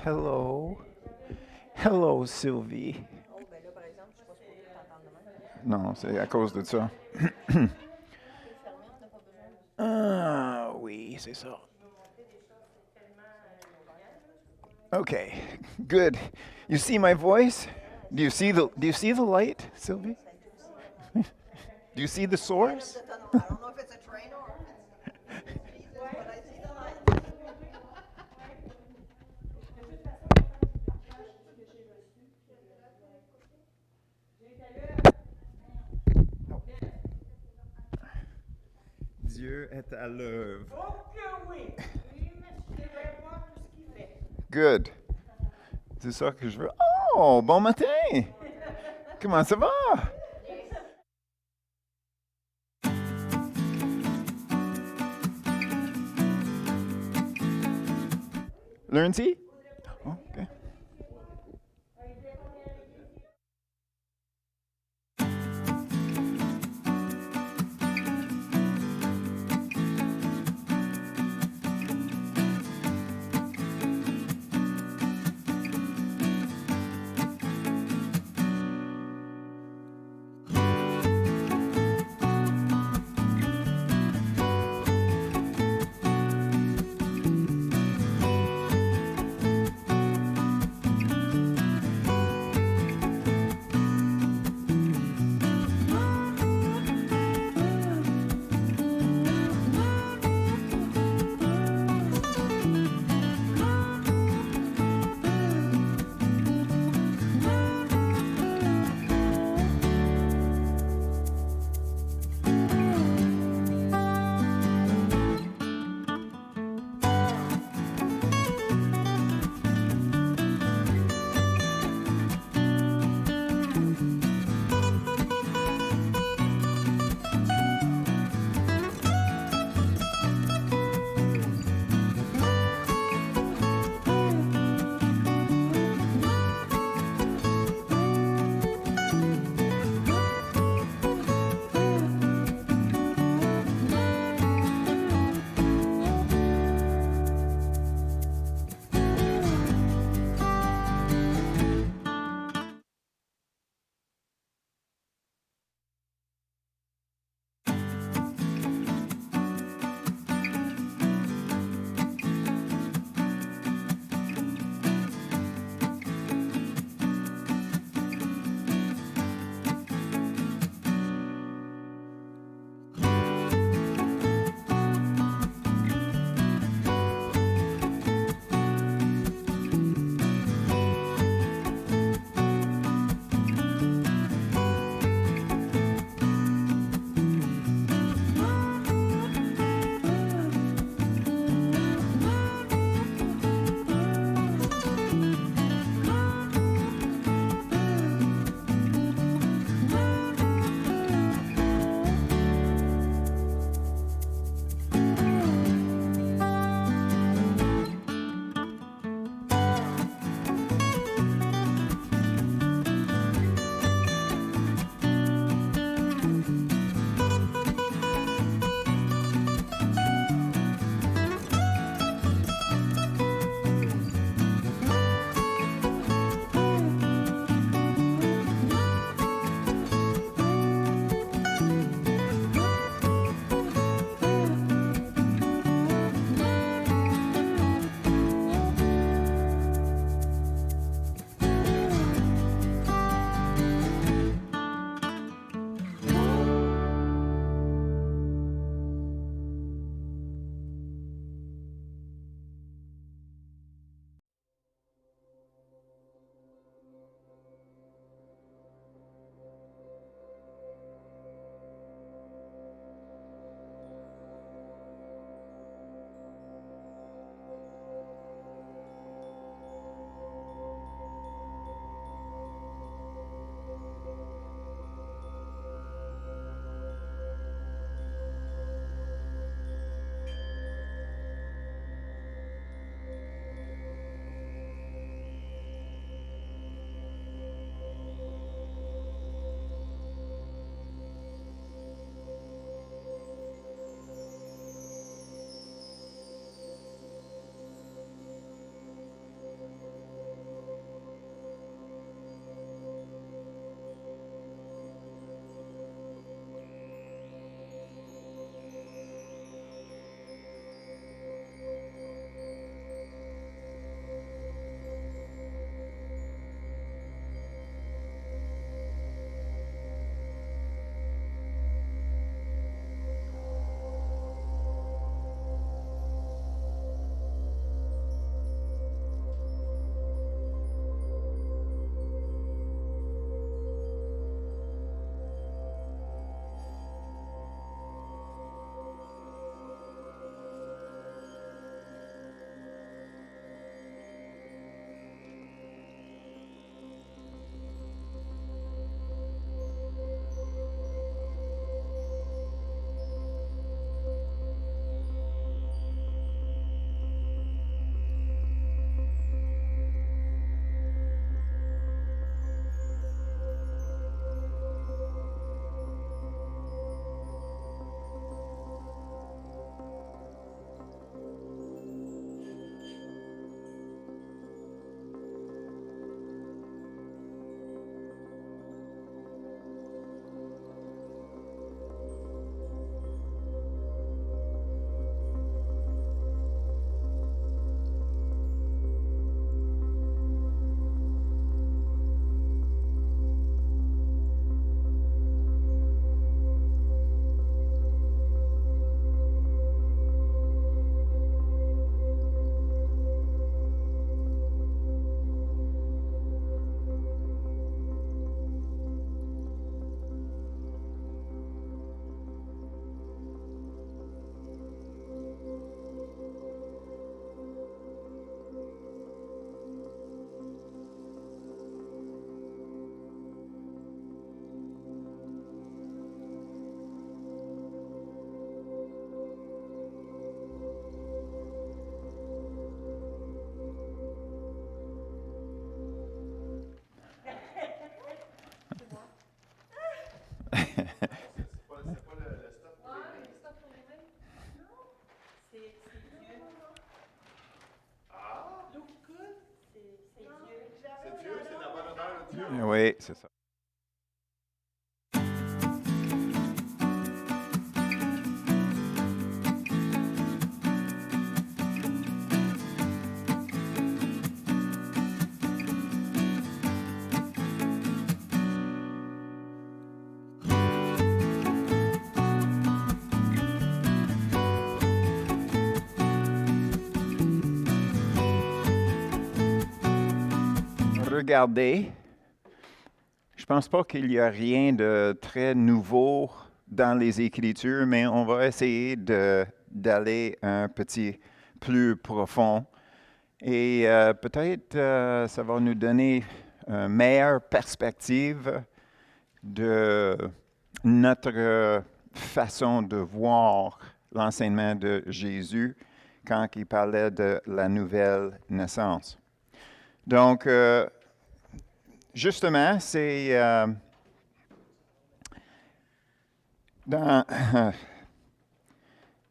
Hello. Hello, Sylvie. Oh, ben là, par exemple, je suis pas supposée t'entendre de même. Non, c'est à cause de ça. Tu peux le fermer, on n'a pas besoin de... Ah, oui, c'est ça. Okay, good. You see my voice? Do you see the light, Sylvie? Ça aide aussi. Do you see the Yeah, that's source? the tunnel. I don't know if it's a train or if it's Jesus, but I see the light. Dieu est à l'œuvre. Oh que oui! Oui, monsieur, vraiment tout ce qu'il fait. Good. C'est ça que je veux. Oh, bon matin! Comment ça va? Lundi? Oh, okay. Oui, c'est ça. Regardez, je pense pas qu'il y a rien de très nouveau dans les Écritures, mais on va essayer d'aller un petit plus profond. Et peut-être ça va nous donner une meilleure perspective de notre façon de voir l'enseignement de Jésus quand il parlait de la nouvelle naissance. Donc, justement, c'est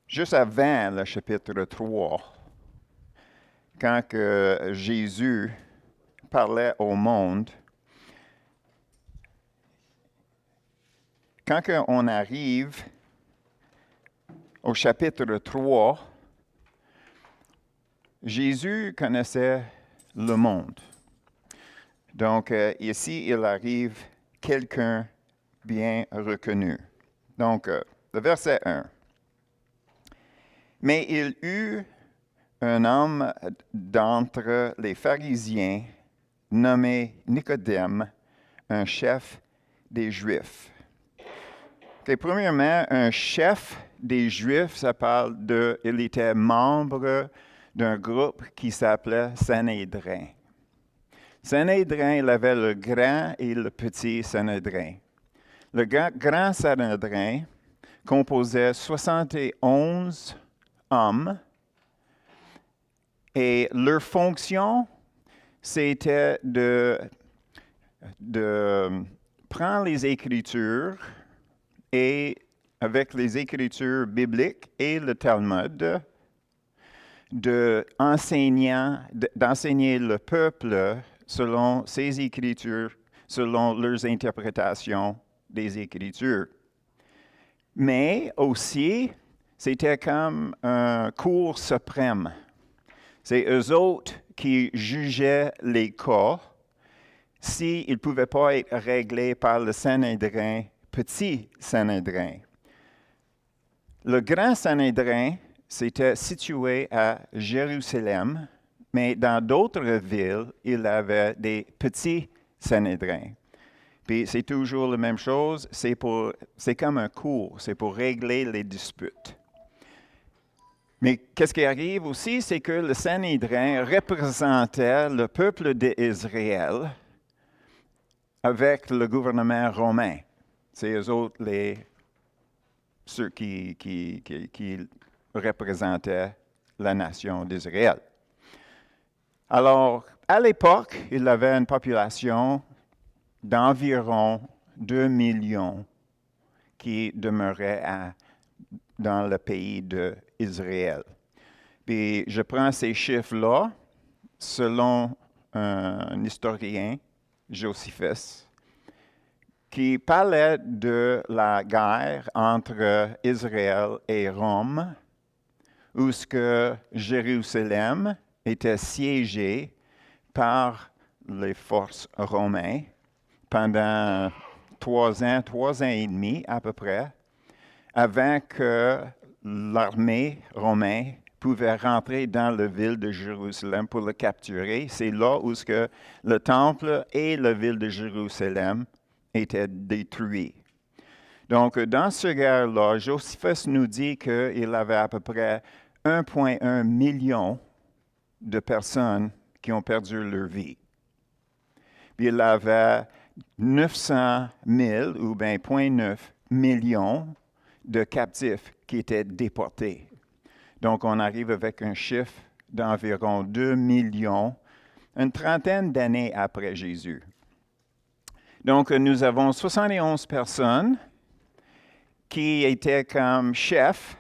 juste avant le chapitre 3, quand que Jésus parlait au monde, quand on arrive au chapitre 3, Jésus connaissait le monde. Donc, ici, il arrive quelqu'un bien reconnu. Donc, le verset 1. Mais il eut un homme d'entre les pharisiens nommé Nicodème, un chef des Juifs. Okay, premièrement, un chef des Juifs, ça parle il était membre d'un groupe qui s'appelait Sanhédrin. Sanhédrin, il avait le grand et le petit Sanhédrin. Le grand Sanhédrin composait 71 hommes et leur fonction, c'était de prendre les Écritures et avec les Écritures bibliques et le Talmud, d'enseigner le peuple selon ces Écritures, selon leurs interprétations des Écritures. Mais aussi, c'était comme un cours suprême. C'est eux autres qui jugeaient les cas s'ils ne pouvaient pas être réglés par le Sanhédrin, petit Sanhédrin. Le grand Sanhédrin, c'était situé à Jérusalem, mais dans d'autres villes, il y avait des petits Sanhédrins. Puis c'est toujours la même chose, c'est comme un cours, c'est pour régler les disputes. Mais qu'est-ce qui arrive aussi, c'est que le Sanhédrin représentait le peuple d'Israël avec le gouvernement romain. C'est eux autres ceux qui représentaient la nation d'Israël. Alors, à l'époque, il avait une population d'environ 2 millions qui demeuraient dans le pays d'Israël. Puis je prends ces chiffres-là selon un historien, Joséphus, qui parlait de la guerre entre Israël et Rome, où ce que Jérusalem était siégée par les forces romaines pendant 3 ans et demi à peu près, avant que l'armée romaine pouvait rentrer dans la ville de Jérusalem pour le capturer. C'est là où ce que le temple et la ville de Jérusalem étaient détruits. Donc, dans cette guerre-là, Joséphus nous dit qu'il avait à peu près 1,1 million de personnes qui ont perdu leur vie. Puis il avait 900 000 ou bien 0,9 millions de captifs qui étaient déportés. Donc, on arrive avec un chiffre d'environ 2 millions, une trentaine d'années après Jésus. Donc, nous avons 71 personnes qui était comme chef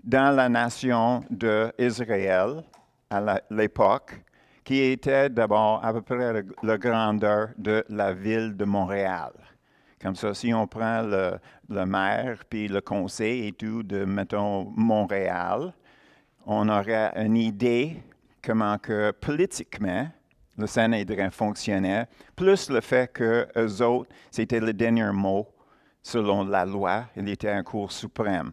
dans la nation d'Israël à l'époque, qui était d'abord à peu près la grandeur de la ville de Montréal. Comme ça, si on prend le maire puis le conseil et tout de, mettons, Montréal, on aurait une idée comment que politiquement le Sanhédrin fonctionnait, plus le fait que eux autres, c'était le dernier mot selon la loi, il était un cour suprême.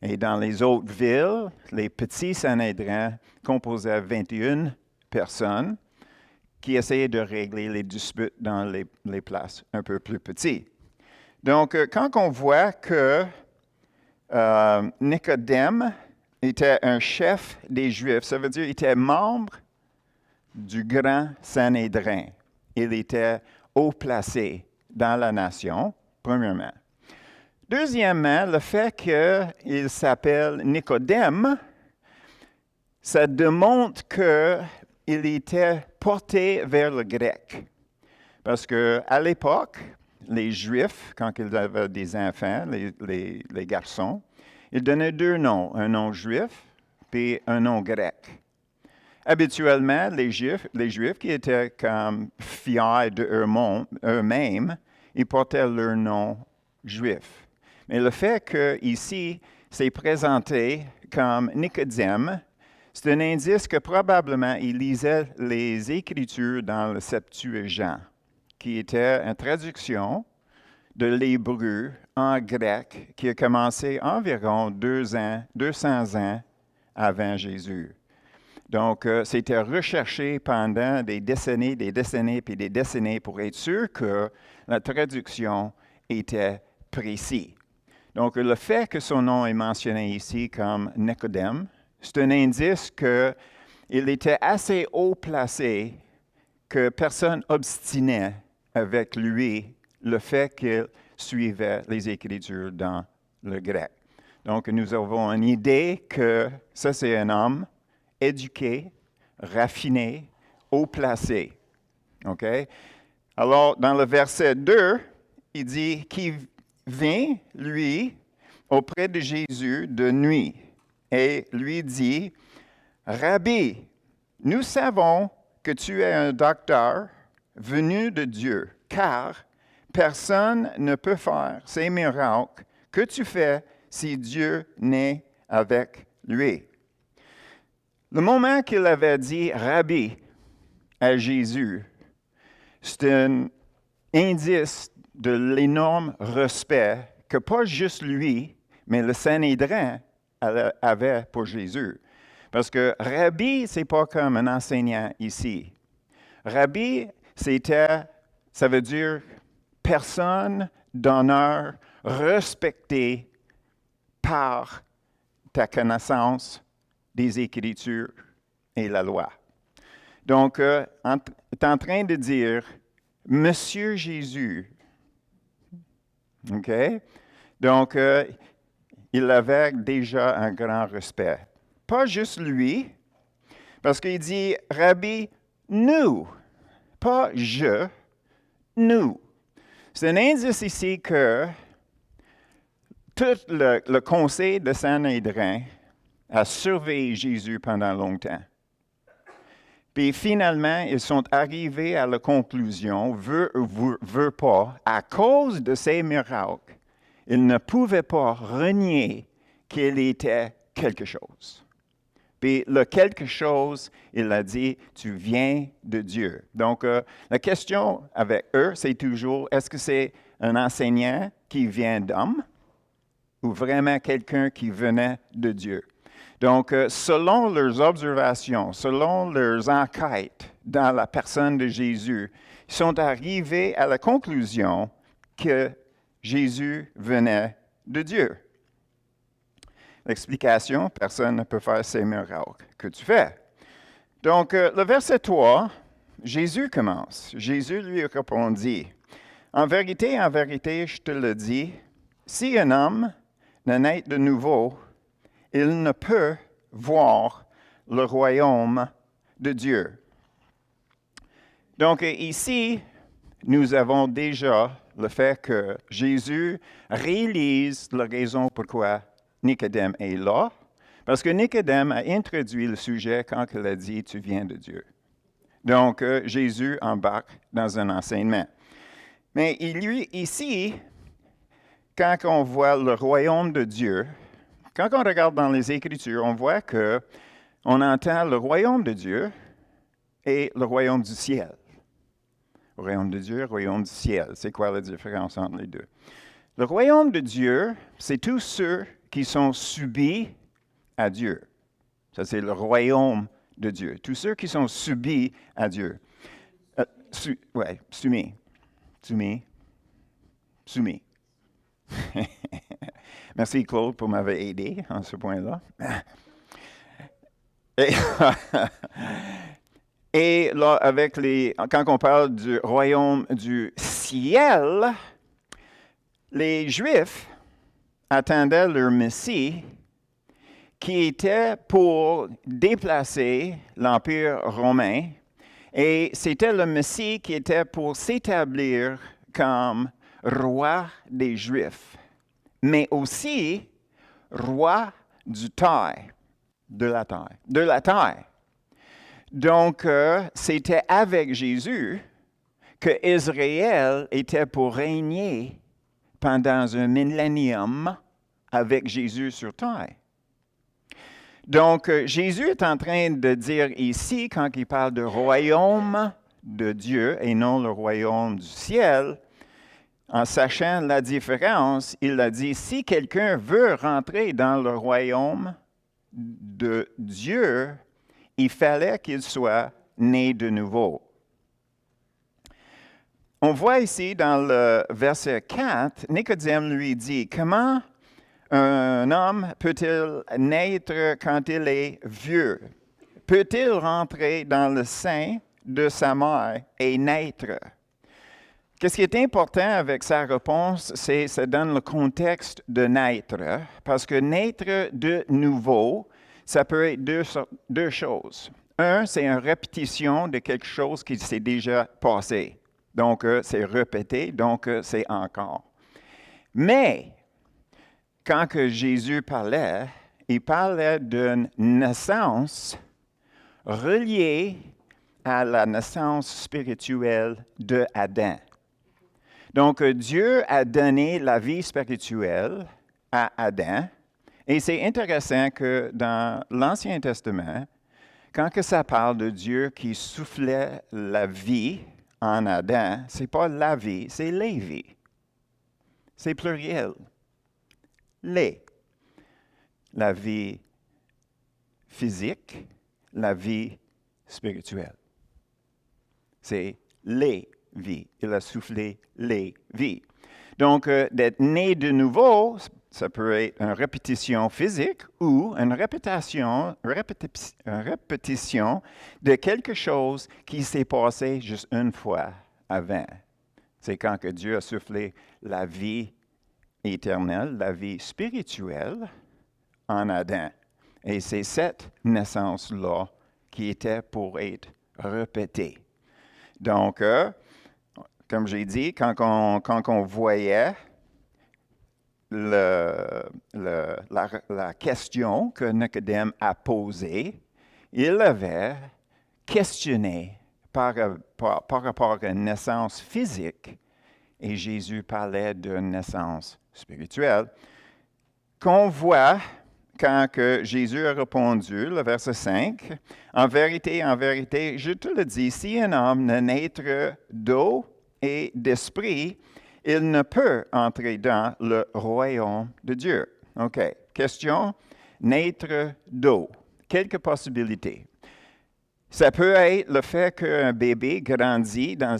Et dans les autres villes, les petits Sanhédrins composaient 21 personnes qui essayaient de régler les disputes dans les places un peu plus petites. Donc, quand on voit que Nicodème était un chef des Juifs, ça veut dire qu'il était membre du grand Sanhédrin. Il était haut placé dans la nation, premièrement. Deuxièmement, le fait qu'il s'appelle Nicodème, ça démontre qu'il était porté vers le grec. Parce qu'à l'époque, les Juifs, quand ils avaient des enfants, les garçons, ils donnaient deux noms, un nom juif puis un nom grec. Habituellement, les Juifs qui étaient comme fiers d'eux-mêmes, ils portaient leur nom juif. Mais le fait qu'ici, c'est présenté comme Nicodème, c'est un indice que probablement il lisait les Écritures dans le Septuagint, qui était une traduction de l'hébreu en grec qui a commencé environ 200 ans avant Jésus. Donc, c'était recherché pendant des décennies, puis des décennies pour être sûr que la traduction était précise. Donc, le fait que son nom est mentionné ici comme Nicodème, c'est un indice qu'il était assez haut placé que personne obstinait avec lui le fait qu'il suivait les Écritures dans le grec. Donc, nous avons une idée que ça, c'est un homme éduqué, raffiné, haut placé. OK? Alors, dans le verset 2, il dit qu'il vient, lui, auprès de Jésus de nuit et lui dit, « Rabbi, nous savons que tu es un docteur venu de Dieu, car personne ne peut faire ces miracles que tu fais si Dieu n'est avec lui. » Le moment qu'il avait dit « Rabbi » à Jésus, c'est un indice de l'énorme respect que pas juste lui, mais le Sanhédrin avait pour Jésus. Parce que Rabbi, ce n'est pas comme un enseignant ici. Rabbi, ça veut dire personne d'honneur respectée par ta connaissance des Écritures et la loi. Donc, tu es en train de dire, Monsieur Jésus, OK? Donc, il avait déjà un grand respect. Pas juste lui, parce qu'il dit, Rabbi, nous, pas je, nous. C'est un indice ici que tout le conseil de Sanhédrin a surveillé Jésus pendant longtemps. Puis finalement, ils sont arrivés à la conclusion, veut pas, à cause de ces miracles, ils ne pouvaient pas renier qu'il était quelque chose. Puis le quelque chose, il a dit, tu viens de Dieu. Donc, la question avec eux, c'est toujours, est-ce que c'est un enseignant qui vient d'homme ou vraiment quelqu'un qui venait de Dieu? Donc, selon leurs observations, selon leurs enquêtes dans la personne de Jésus, ils sont arrivés à la conclusion que Jésus venait de Dieu. L'explication, personne ne peut faire ces miracles que tu fais. Donc, le verset 3, Jésus commence. Jésus lui répondit, en vérité, je te le dis, si un homme ne naît de nouveau, il ne peut voir le royaume de Dieu. Donc ici, nous avons déjà le fait que Jésus réalise la raison pourquoi Nicodème est là, parce que Nicodème a introduit le sujet quand il a dit « Tu viens de Dieu ». Donc, Jésus embarque dans un enseignement. Mais ici, quand on voit le royaume de Dieu, quand on regarde dans les Écritures, on voit que on entend le royaume de Dieu et le royaume du ciel. Le royaume de Dieu, le royaume du ciel. C'est quoi la différence entre les deux? Le royaume de Dieu, c'est tous ceux qui sont subis à Dieu. Ça, c'est le royaume de Dieu. Tous ceux qui sont subis à Dieu. Soumis. Merci Claude pour m'avoir aidé en ce point-là. Et là, quand on parle du royaume du ciel, les Juifs attendaient leur Messie qui était pour déplacer l'Empire romain, et c'était le Messie qui était pour s'établir comme roi des Juifs, mais aussi roi du taille, de la taille. Donc, c'était avec Jésus que Israël était pour régner pendant un millénium avec Jésus sur terre. Donc, Jésus est en train de dire ici, quand il parle de royaume de Dieu et non le royaume du ciel, en sachant la différence, il a dit, si quelqu'un veut rentrer dans le royaume de Dieu, il fallait qu'il soit né de nouveau. On voit ici dans le verset 4, Nicodème lui dit, comment un homme peut-il naître quand il est vieux? Peut-il rentrer dans le sein de sa mère et naître? Qu'est-ce qui est important avec sa réponse, c'est que ça donne le contexte de naître, parce que naître de nouveau, ça peut être deux choses. Un, c'est une répétition de quelque chose qui s'est déjà passé. Donc, c'est répété, donc c'est encore. Mais, quand que Jésus parlait, il parlait d'une naissance reliée à la naissance spirituelle de Adam. Donc, Dieu a donné la vie spirituelle à Adam. Et c'est intéressant que dans l'Ancien Testament, quand que ça parle de Dieu qui soufflait la vie en Adam, ce n'est pas la vie, c'est les vies. C'est pluriel. Les. La vie physique, la vie spirituelle. C'est les vies. Il a soufflé les vies. Donc, d'être né de nouveau, ça peut être une répétition physique ou une répétition de quelque chose qui s'est passé juste une fois avant. C'est quand que Dieu a soufflé la vie éternelle, la vie spirituelle en Adam. Et c'est cette naissance-là qui était pour être répétée. Donc, comme j'ai dit, quand on voyait la question que Nicodème a posée, il avait questionné par rapport à une naissance physique, et Jésus parlait d'une naissance spirituelle, qu'on voit quand que Jésus a répondu, le verset 5, « En vérité, je te le dis, si un homme ne naître d'eau et d'esprit, il ne peut entrer dans le royaume de Dieu. » OK. Question, naître d'eau. Quelques possibilités. Ça peut être le fait qu'un bébé grandit dans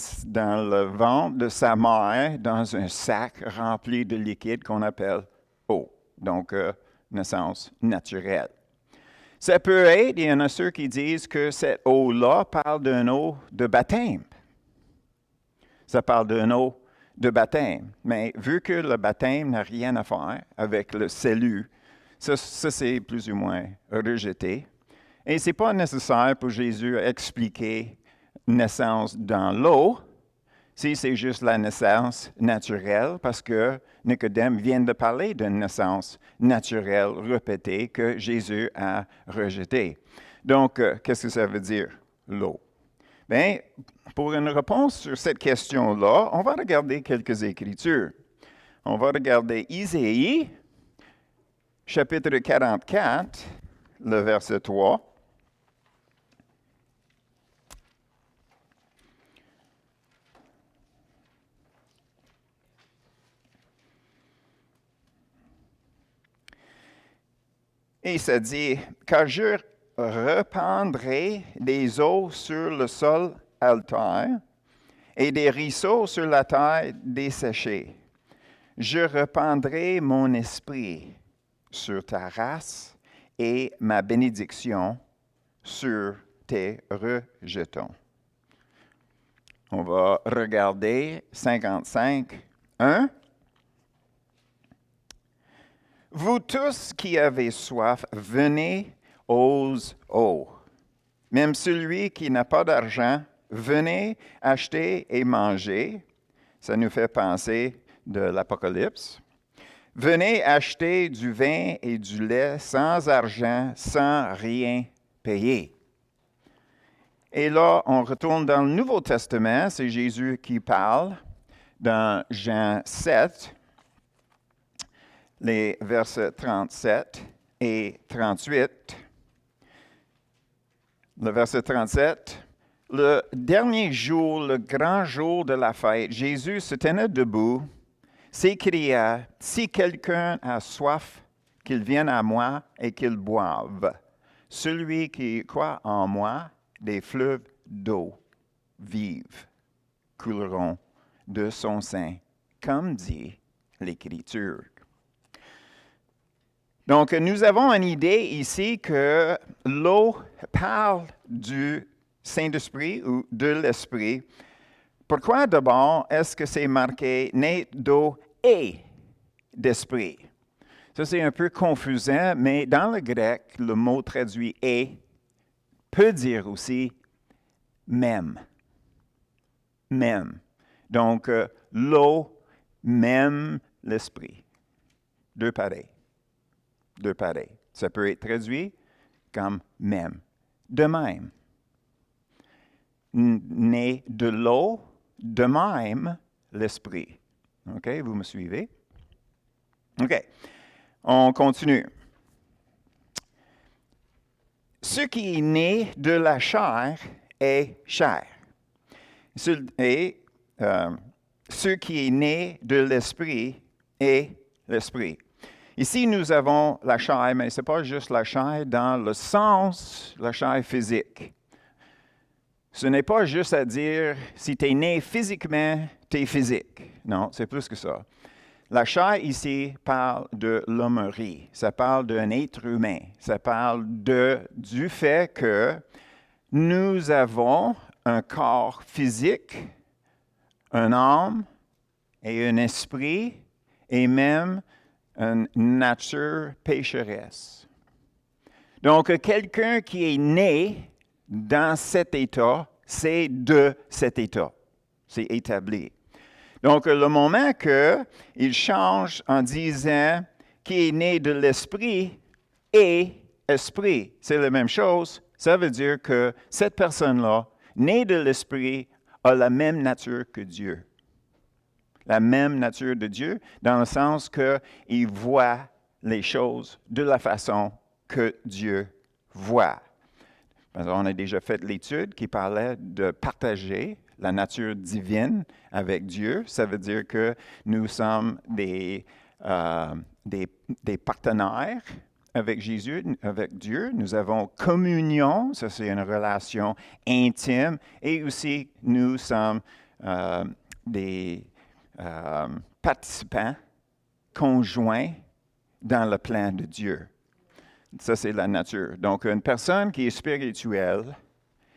le ventre de sa mère dans un sac rempli de liquide qu'on appelle eau. Donc, naissance naturelle. Ça peut être, il y en a ceux qui disent que cette eau-là parle d'une eau de baptême. Ça parle d'une eau de baptême. Mais vu que le baptême n'a rien à faire avec le salut, ça c'est plus ou moins rejeté. Et ce n'est pas nécessaire pour Jésus à expliquer naissance dans l'eau. si c'est juste la naissance naturelle, parce que Nicodème vient de parler d'une naissance naturelle répétée que Jésus a rejetée. Donc, qu'est-ce que ça veut dire, l'eau? Bien, pour une réponse sur cette question-là, on va regarder quelques écritures. On va regarder Isaïe, chapitre 44, le verset 3. Et ça dit, « Car je répandrai des eaux sur le sol altère et des ruisseaux sur la terre desséchée. Je répandrai mon esprit sur ta race et ma bénédiction sur tes rejetons. » On va regarder 55, 1. Vous tous qui avez soif, venez aux eaux. Même celui qui n'a pas d'argent, venez acheter et manger. Ça nous fait penser de l'Apocalypse. Venez acheter du vin et du lait sans argent, sans rien payer. Et là, on retourne dans le Nouveau Testament, c'est Jésus qui parle dans Jean 7, les versets 37 et 38. Le verset 37, « Le dernier jour, le grand jour de la fête, Jésus se tenait debout, s'écria, « Si quelqu'un a soif, qu'il vienne à moi et qu'il boive. Celui qui croit en moi, des fleuves d'eau vive couleront de son sein, comme dit l'Écriture. » Donc, nous avons une idée ici que l'eau parle du Saint-Esprit ou de l'Esprit. Pourquoi d'abord est-ce que c'est marqué né d'eau et d'esprit? Ça, c'est un peu confusant, mais dans le grec, le mot traduit et peut dire aussi même. Même. Donc, l'eau, même l'esprit. Deux pareils. Deux pareils. Ça peut être traduit comme même. De même. Né de l'eau, de même l'esprit. OK, vous me suivez? OK, on continue. Ce qui est né de la chair est chair. Et ce qui est né de l'esprit est l'esprit. Ici, nous avons la chair, mais ce n'est pas juste la chair dans le sens, la chair physique. Ce n'est pas juste à dire, si tu es né physiquement, tu es physique. Non, c'est plus que ça. La chair ici parle de l'hommerie. Ça parle d'un être humain. Ça parle du fait que nous avons un corps physique, un âme et un esprit, et même une nature pécheresse. Donc, quelqu'un qui est né dans cet état, c'est de cet état. C'est établi. Donc, le moment qu'il change en disant qui est né de l'esprit et esprit, c'est la même chose, ça veut dire que cette personne-là, née de l'esprit, a la même nature que Dieu. La même nature de Dieu, dans le sens qu'il voit les choses de la façon que Dieu voit. On a déjà fait l'étude qui parlait de partager la nature divine avec Dieu. Ça veut dire que nous sommes des partenaires avec Jésus, avec Dieu. Nous avons communion, ça c'est une relation intime. Et aussi, nous sommes des participants conjoints dans le plan de Dieu. Ça, c'est la nature. Donc, une personne qui est spirituelle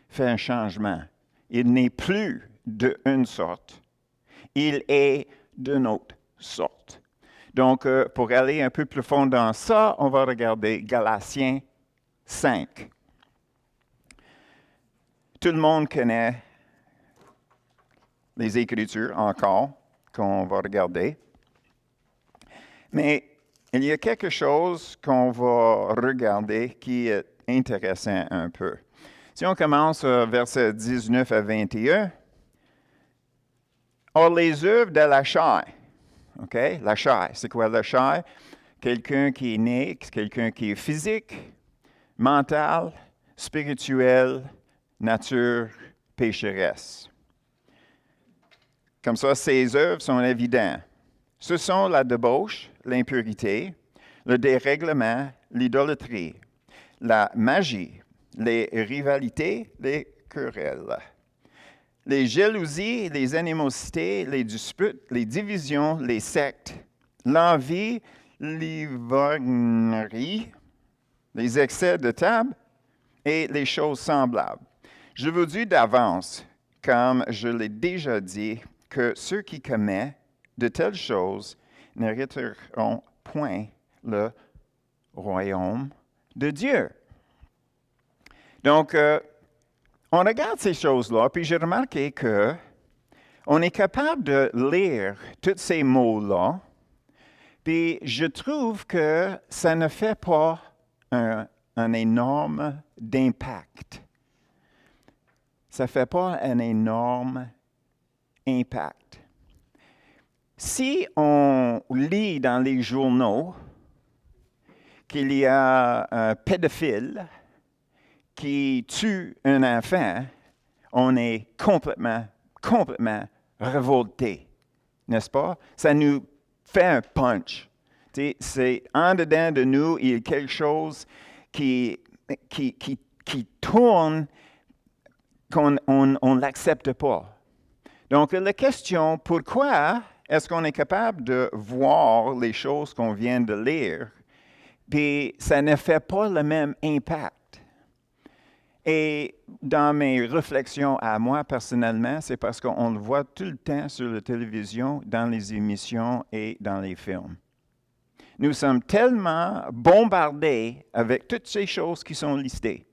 fait un changement. Il n'est plus d'une sorte, il est d'une autre sorte. Donc, pour aller un peu plus fond dans ça, on va regarder Galatiens 5. Tout le monde connaît les Écritures encore, qu'on va regarder. Mais il y a quelque chose qu'on va regarder qui est intéressant un peu. Si on commence versets 19 à 21, « Or les œuvres de la chair », OK? La chair, c'est quoi la chair? Quelqu'un qui est né, quelqu'un qui est physique, mental, spirituel, nature pécheresse. Comme ça, ces œuvres sont évidentes. Ce sont la débauche, l'impurité, le dérèglement, l'idolâtrie, la magie, les rivalités, les querelles, les jalousies, les animosités, les disputes, les divisions, les sectes, l'envie, l'ivrognerie, les excès de table et les choses semblables. Je vous dis d'avance, comme je l'ai déjà dit, que ceux qui commettent de telles choses n'hériteront point le royaume de Dieu. Donc, on regarde ces choses-là, puis j'ai remarqué que on est capable de lire tous ces mots-là, puis je trouve que ça ne fait pas un énorme d'impact. Ça ne fait pas un énorme impact. Si on lit dans les journaux qu'il y a un pédophile qui tue un enfant, on est complètement révolté, n'est-ce pas? Ça nous fait un punch. C'est en dedans de nous, il y a quelque chose qui tourne qu'on ne l'accepte pas. Donc, la question, pourquoi est-ce qu'on est capable de voir les choses qu'on vient de lire, puis ça ne fait pas le même impact? Et dans mes réflexions à moi personnellement, c'est parce qu'on le voit tout le temps sur la télévision, dans les émissions et dans les films. Nous sommes tellement bombardés avec toutes ces choses qui sont listées,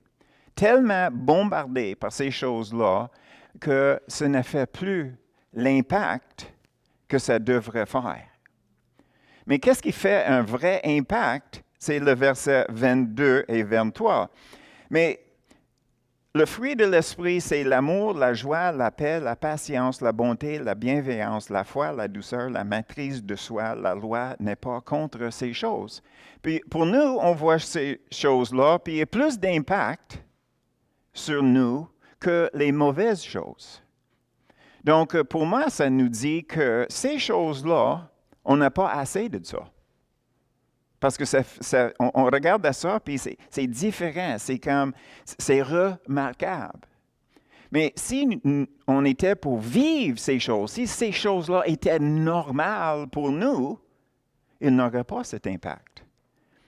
tellement bombardés par ces choses-là que ce ne fait plus l'impact que ça devrait faire. Mais qu'est-ce qui fait un vrai impact? C'est le verset 22 et 23. Mais le fruit de l'esprit, c'est l'amour, la joie, la paix, la patience, la bonté, la bienveillance, la foi, la douceur, la maîtrise de soi. La loi n'est pas contre ces choses. Puis pour nous, on voit ces choses-là, puis il y a plus d'impact sur nous que les mauvaises choses. Donc, pour moi, ça nous dit que ces choses-là, on n'a pas assez de ça. Parce que on regarde à ça, puis c'est différent, c'est remarquable. Mais si on était pour vivre ces choses, si ces choses-là étaient normales pour nous, il n'aurait pas cet impact.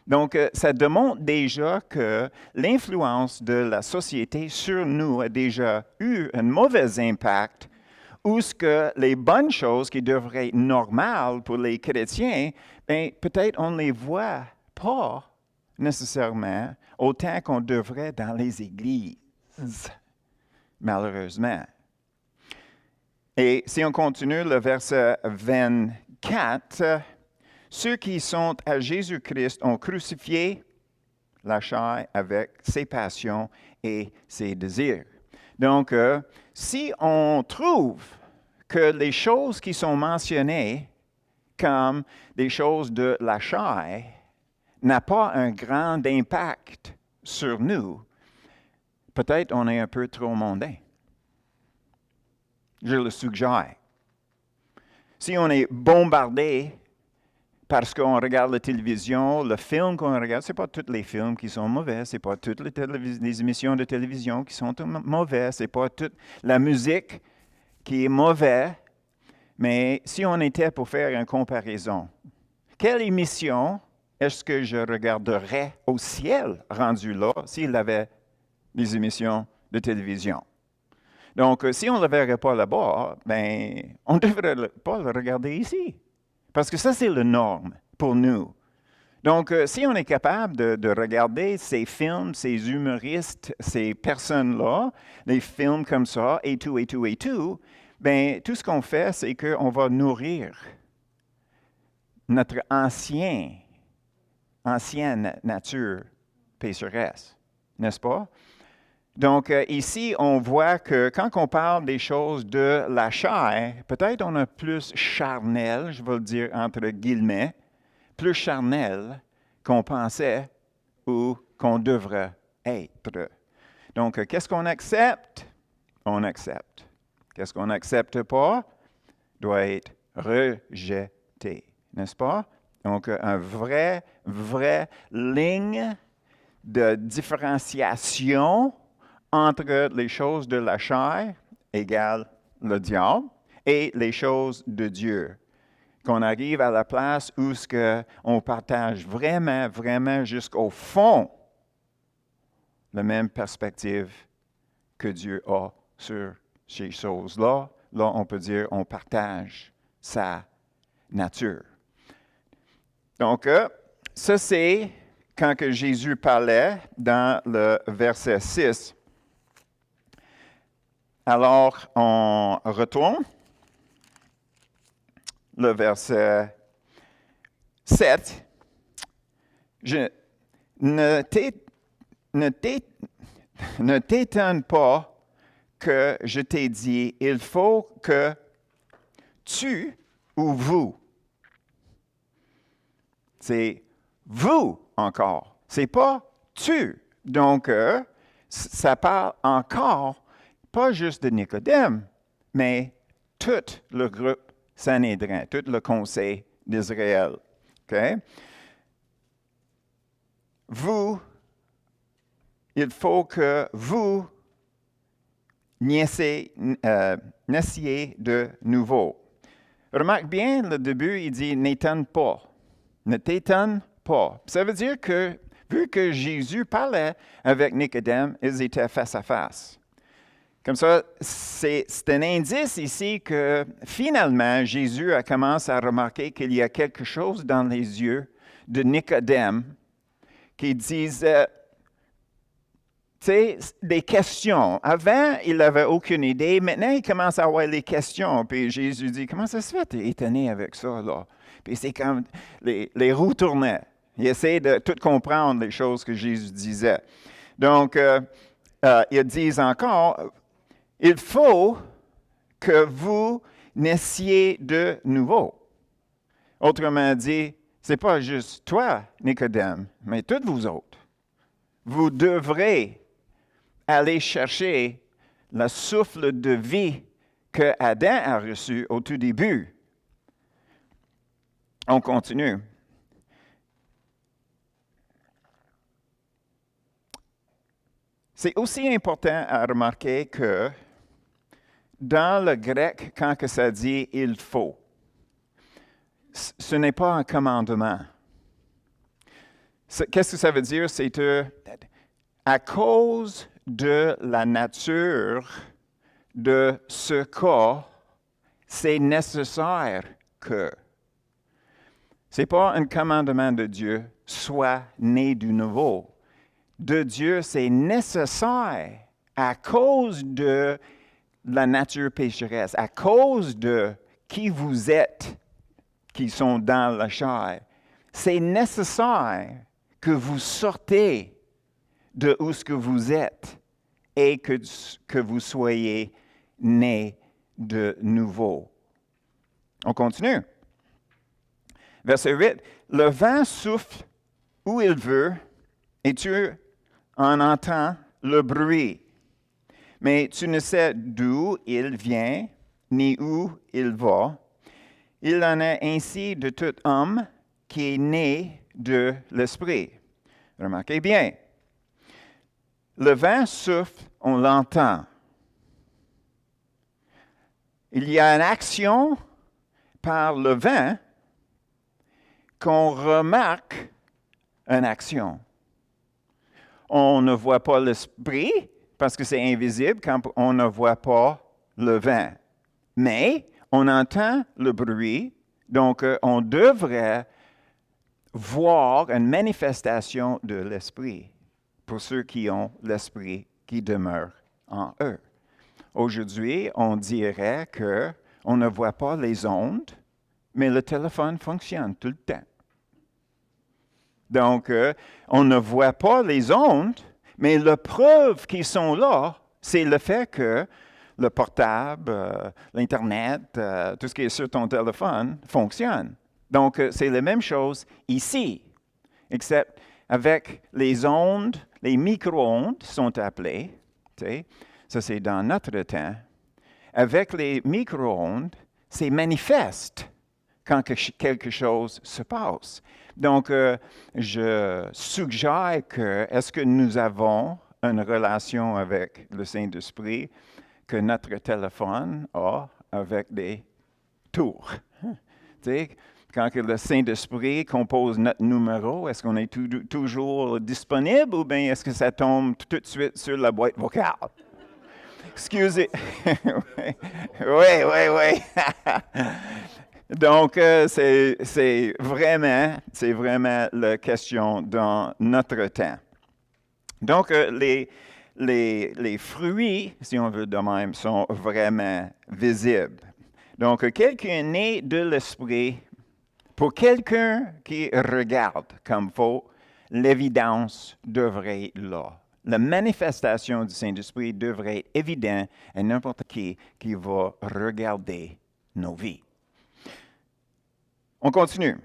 Donc, ça démontre déjà que l'influence de la société sur nous a déjà eu un mauvais impact, ou ce que les bonnes choses qui devraient être normales pour les chrétiens, bien, peut-être on ne les voit pas nécessairement autant qu'on devrait dans les églises, malheureusement. Et si on continue le verset 24, ceux qui sont à Jésus-Christ ont crucifié la chair avec ses passions et ses désirs. Donc, si on trouve que les choses qui sont mentionnées comme des choses de la chair n'ont pas un grand impact sur nous, peut-être on est un peu trop mondain. Je le suggère. Si on est bombardé parce qu'on regarde la télévision, le film qu'on regarde, ce n'est pas tous les films qui sont mauvais, ce n'est pas toutes les émissions de télévision qui sont mauvaises, ce n'est pas toute la musique qui est mauvaise. Mais si on était pour faire une comparaison, quelle émission est-ce que je regarderais au ciel rendu là s'il avait des émissions de télévision? Donc, si on ne le verrait pas là-bas, ben, on ne devrait pas le regarder ici. Parce que ça, c'est la norme pour nous. Donc, si on est capable de regarder ces films, ces humoristes, ces personnes-là, les films comme ça, et tout, bien, tout ce qu'on fait, c'est qu'on va nourrir notre ancienne nature pécheresse, n'est-ce pas? Donc, ici, on voit que quand on parle des choses de la chair, peut-être on a plus charnel, je vais le dire entre guillemets, plus charnel qu'on pensait ou qu'on devrait être. Donc, qu'est-ce qu'on accepte? On accepte. Qu'est-ce qu'on n'accepte pas? Doit être rejeté, n'est-ce pas? Donc, une vraie ligne de différenciation entre les choses de la chair, égale le diable, et les choses de Dieu. Qu'on arrive à la place où on partage vraiment jusqu'au fond la même perspective que Dieu a sur ces choses-là. Là, on peut dire on partage sa nature. Donc, ça c'est quand que Jésus parlait dans le verset 6. Alors, on retourne. Le verset 7. Ne t'étonne pas que je t'ai dit, il faut que tu ou vous. C'est vous encore. C'est pas tu. Donc, ça parle encore, pas juste de Nicodème, mais tout le groupe Sanhédrin, tout le conseil d'Israël. Okay? Vous, il faut que vous naissiez de nouveau. Remarque bien, le début, il dit « n'étonne pas ». Ne t'étonne pas. Ça veut dire que, vu que Jésus parlait avec Nicodème, ils étaient face à face. Comme ça, c'est un indice ici que finalement, Jésus a commencé à remarquer qu'il y a quelque chose dans les yeux de Nicodème qui disait, tu sais, des questions. Avant, il n'avait aucune idée. Maintenant, il commence à avoir les questions. Puis Jésus dit, comment ça se fait, tu es étonné avec ça, là? Puis c'est comme les roues tournaient. Il essaie de tout comprendre les choses que Jésus disait. Donc, ils disent encore, il faut que vous naissiez de nouveau. Autrement dit, ce n'est pas juste toi, Nicodème, mais tous vous autres. Vous devrez aller chercher le souffle de vie que Adam a reçu au tout début. On continue. C'est aussi important à remarquer que dans le grec, quand que ça dit « il faut », ce n'est pas un commandement. Qu'est-ce que ça veut dire? C'est à cause de la nature de ce cas, c'est nécessaire que. Ce n'est pas un commandement de Dieu, sois né du nouveau. De Dieu, c'est nécessaire à cause de la nature pécheresse, à cause de qui vous êtes, qui sont dans la chair. C'est nécessaire que vous sortez de où ce que vous êtes et que vous soyez nés de nouveau. On continue. Verset 8. Le vent souffle où il veut et tu en entends le bruit. Mais tu ne sais d'où il vient ni où il va. Il en est ainsi de tout homme qui est né de l'Esprit. Remarquez bien. Le vent souffle, on l'entend. Il y a une action par le vent qu'on remarque une action. On ne voit pas l'esprit parce que c'est invisible quand on ne voit pas le vent. Mais on entend le bruit, donc on devrait voir une manifestation de l'esprit pour ceux qui ont l'esprit qui demeure en eux. Aujourd'hui, on dirait qu'on ne voit pas les ondes, mais le téléphone fonctionne tout le temps. Donc, on ne voit pas les ondes, mais la preuve qu'ils sont là, c'est le fait que le portable, l'Internet, tout ce qui est sur ton téléphone fonctionne. Donc, c'est la même chose ici, except avec les ondes, les micro-ondes sont appelées, tu sais, ça c'est dans notre temps. Avec les micro-ondes, c'est manifeste quand quelque chose se passe. Donc, je suggère que, est-ce que nous avons une relation avec le Saint-Esprit que notre téléphone a avec des tours? Tu sais, quand le Saint-Esprit compose notre numéro, est-ce qu'on est toujours disponible ou bien est-ce que ça tombe tout de suite sur la boîte vocale? Excusez. Oui. Donc, c'est vraiment la question dans notre temps. Donc, les fruits, si on veut de même, sont vraiment visibles. Donc, quelqu'un né de l'Esprit, pour quelqu'un qui regarde comme faut, l'évidence devrait être là. La manifestation du Saint-Esprit devrait être évidente à n'importe qui va regarder nos vies. On continue.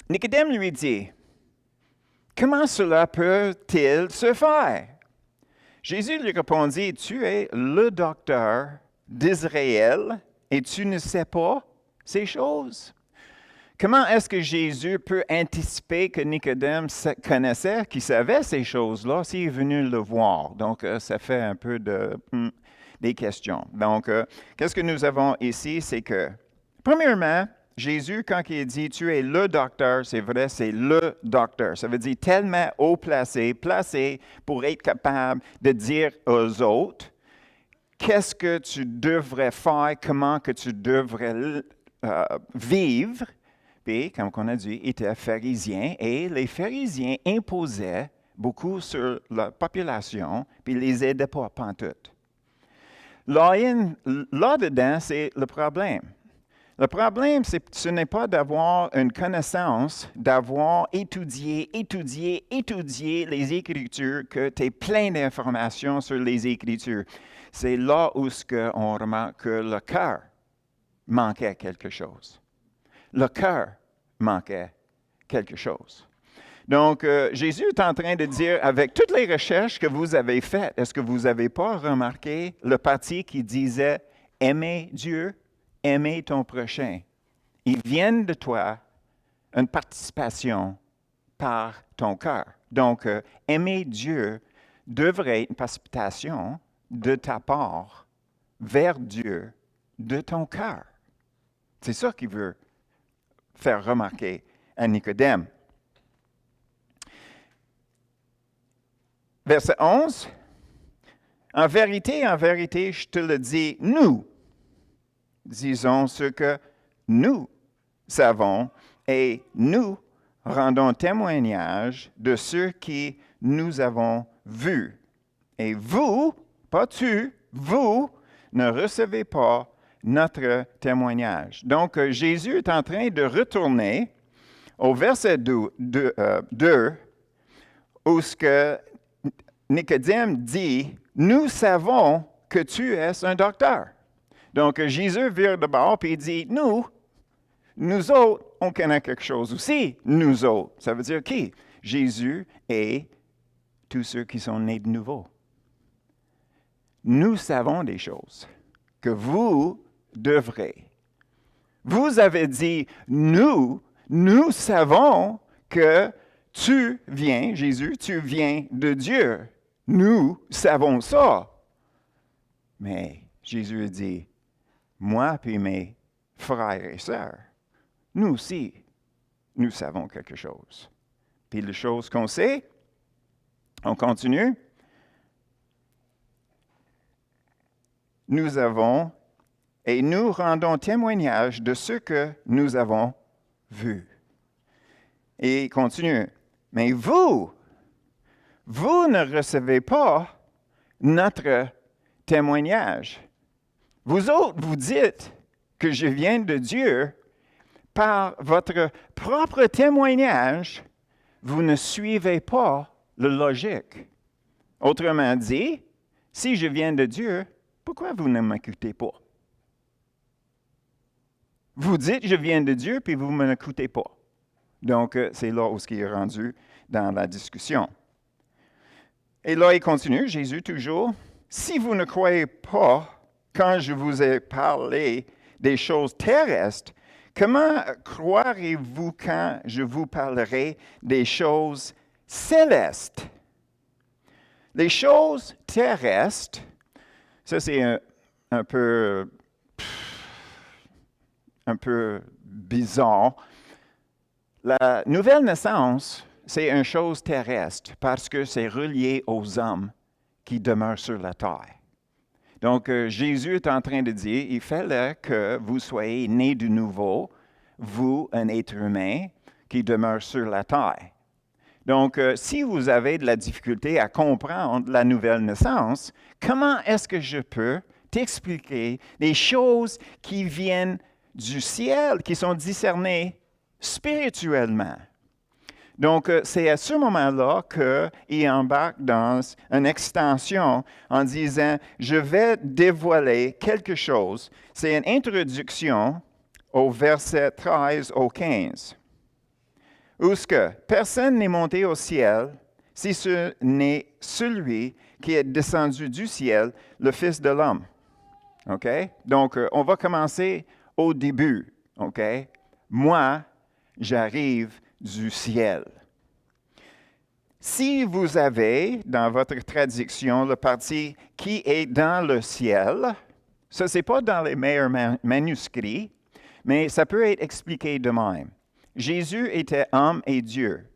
Nicodème lui dit, « Comment cela peut-il se faire? » Jésus lui répondit, « Tu es le docteur d'Israël et tu ne sais pas ces choses? » Comment est-ce que Jésus peut anticiper que Nicodème connaissait, qu'il savait ces choses-là, s'il est venu le voir? Donc, ça fait un peu des questions. Donc, qu'est-ce que nous avons ici? C'est que, premièrement, Jésus, quand il dit « Tu es le docteur », c'est vrai, c'est le docteur. Ça veut dire tellement haut placé pour être capable de dire aux autres qu'est-ce que tu devrais faire, comment que tu devrais vivre. Puis, comme on a dit, il était pharisien et les pharisiens imposaient beaucoup sur la population, puis ils les aidaient pas pantoute. Là-dedans, c'est le problème. Le problème, ce n'est pas d'avoir une connaissance, d'avoir étudié les Écritures, que tu es plein d'informations sur les Écritures. C'est là où on remarque que le cœur manquait quelque chose. Le cœur manquait quelque chose. Donc, Jésus est en train de dire, avec toutes les recherches que vous avez faites, est-ce que vous n'avez pas remarqué le parti qui disait « Aimer Dieu, aimer ton prochain ». Ils viennent de toi une participation par ton cœur. Donc, aimer Dieu devrait être une participation de ta part vers Dieu de ton cœur. C'est ça qu'il veut faire remarquer à Nicodème. Verset 11. En vérité, je te le dis, nous disons ce que nous savons et nous rendons témoignage de ce que nous avons vu. Et vous, pas tu, vous ne recevez pas notre témoignage. Donc, Jésus est en train de retourner au verset 2 où ce que Nicodème dit, « Nous savons que tu es un docteur. » Donc, Jésus vire de bord et il dit, « Nous autres, on connaît quelque chose aussi, nous autres. » Ça veut dire qui? Jésus et tous ceux qui sont nés de nouveau. Nous savons des choses que vous devrez. Vous avez dit, nous savons que tu viens, Jésus, tu viens de Dieu. Nous savons ça. Mais Jésus a dit, moi puis mes frères et sœurs, nous aussi, nous savons quelque chose. Puis les choses qu'on sait, on continue. Nous avons et nous rendons témoignage de ce que nous avons vu. Et il continue. Mais vous ne recevez pas notre témoignage. Vous autres, vous dites que je viens de Dieu par votre propre témoignage, vous ne suivez pas la logique. Autrement dit, si je viens de Dieu, pourquoi vous ne m'écoutez pas? Vous dites je viens de Dieu, puis vous ne m'écoutez pas. Donc, c'est là où ce qui est rendu dans la discussion. Et là, il continue, Jésus toujours, « Si vous ne croyez pas quand je vous ai parlé des choses terrestres, comment croirez-vous quand je vous parlerai des choses célestes? » Les choses terrestres, ça c'est un peu bizarre. La nouvelle naissance, c'est une chose terrestre parce que c'est relié aux hommes qui demeurent sur la terre. Donc, Jésus est en train de dire, il fallait que vous soyez nés de nouveau, vous, un être humain, qui demeure sur la terre. Donc, si vous avez de la difficulté à comprendre la nouvelle naissance, comment est-ce que je peux t'expliquer des choses qui viennent du ciel, qui sont discernées spirituellement? Donc, c'est à ce moment-là qu'il embarque dans une extension en disant, je vais dévoiler quelque chose. C'est une introduction au verset 13 au 15. Où ce que personne n'est monté au ciel, si ce n'est celui qui est descendu du ciel, le Fils de l'homme. OK? Donc, on va commencer au début. OK? Moi, j'arrive du ciel. Si vous avez, dans votre traduction, le parti « qui est dans le ciel », ça, ce n'est pas dans les meilleurs manuscrits, mais ça peut être expliqué de même. Jésus était homme et Dieu.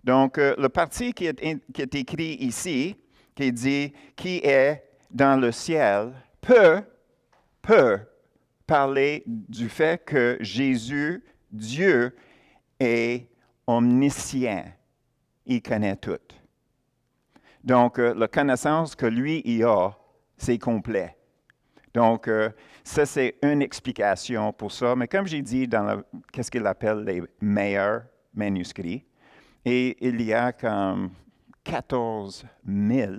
Donc, le parti qui est écrit ici, qui dit « qui est dans le ciel », peut parler du fait que Jésus, Dieu, est omniscient. Il connaît tout. Donc, la connaissance que lui, il a, c'est complet. Donc, ça, c'est une explication pour ça. Mais comme j'ai dit, qu'est-ce qu'il appelle les meilleurs manuscrits, et il y a comme 14 000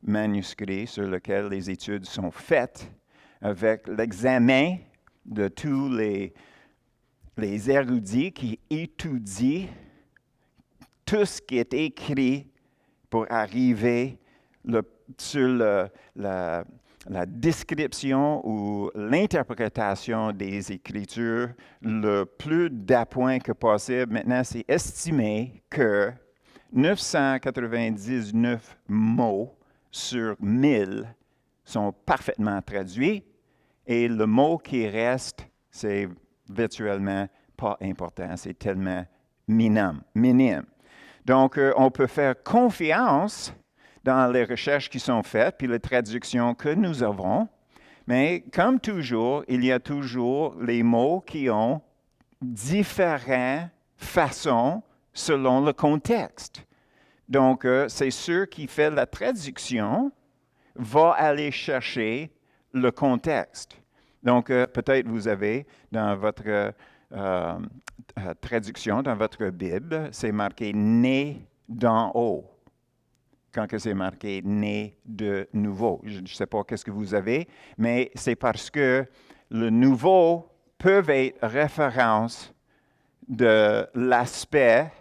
manuscrits sur lesquels les études sont faites avec l'examen de tous les érudits qui étudient tout ce qui est écrit pour arriver sur la description ou l'interprétation des Écritures le plus d'appoint que possible. Maintenant, c'est estimé que 999 mots sur 1000 sont parfaitement traduits et le mot qui reste, c'est virtuellement pas important. C'est tellement minime. Donc, on peut faire confiance dans les recherches qui sont faites, puis les traductions que nous avons. Mais comme toujours, il y a toujours les mots qui ont différentes façons selon le contexte. Donc, c'est ceux qui font la traduction vont aller chercher le contexte. Donc, peut-être vous avez dans votre traduction, dans votre Bible, c'est marqué « né d'en haut ». Quand que c'est marqué « né de nouveau ». Je ne sais pas qu'est-ce que vous avez, mais c'est parce que le nouveau peut être référence de l'aspect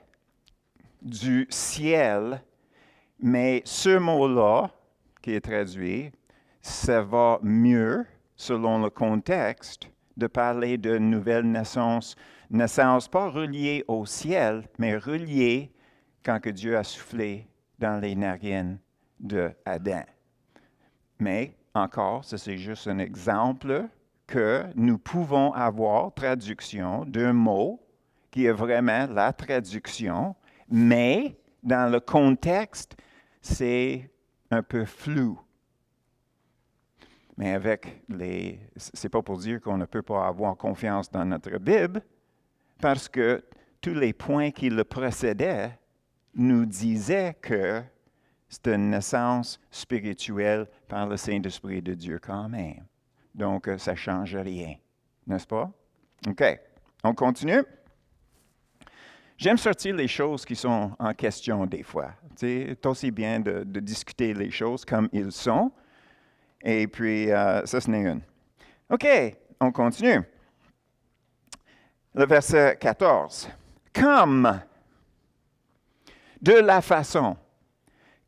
du ciel, mais ce mot-là, qui est traduit, ça va mieux, selon le contexte, de parler de nouvelle naissance pas reliée au ciel, mais reliée quand que Dieu a soufflé dans les narines d'Adam. Mais encore, ça c'est juste un exemple que nous pouvons avoir traduction d'un mot qui est vraiment la traduction, mais dans le contexte, c'est un peu flou. Mais c'est pas pour dire qu'on ne peut pas avoir confiance dans notre Bible, parce que tous les points qui le précédaient nous disaient que c'est une naissance spirituelle par le Saint-Esprit de Dieu quand même. Donc, ça ne change rien, n'est-ce pas? OK, on continue. J'aime sortir les choses qui sont en question des fois. C'est aussi bien de discuter les choses comme ils sont. Et puis, ça, c'en est une. OK, on continue. Le verset 14. Comme, de la façon,